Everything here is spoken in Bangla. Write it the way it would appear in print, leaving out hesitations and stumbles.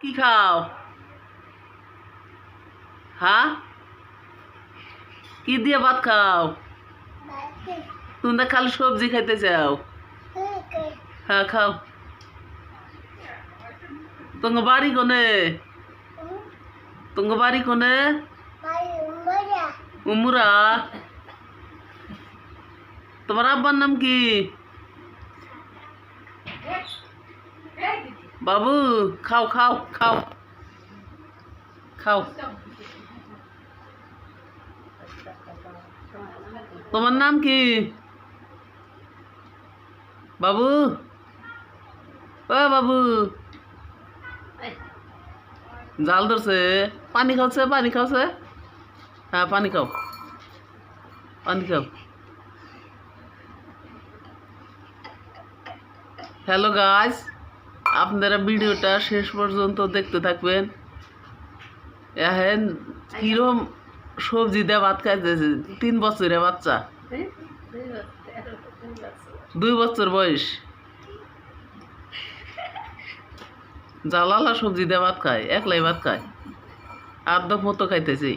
কি খাও? হ্যাঁ, কি দিয়ে ভাত খাও? তুমি তো খালি সবজি খাইতে চাও। হ্যাঁ, খাও। তোমার বাড়ি কোনে? তোমার বাড়ি কোনে? উমরা। তোমার আব্বার নাম কি? বাবু, খাও খাও খাও খাও। তোমার নাম কি বাবু? ও বাবু, জাল ধরছে। পানি খাওছে, পানি খাওছে। হ্যাঁ, পানি খাও, পানি খাও। হ্যালো গাইস, আপনারা ভিডিওটা শেষ পর্যন্ত দেখতে থাকবেন। এখন কিরম সবজি দিয়ে ভাত খাইতেছে 3 বছরের বাচ্চা, 2 বছর বয়স। জালালা সবজি দিয়ে ভাত খায়, একলাই ভাত খায়, আর্ধেক মতো খাইতেছি।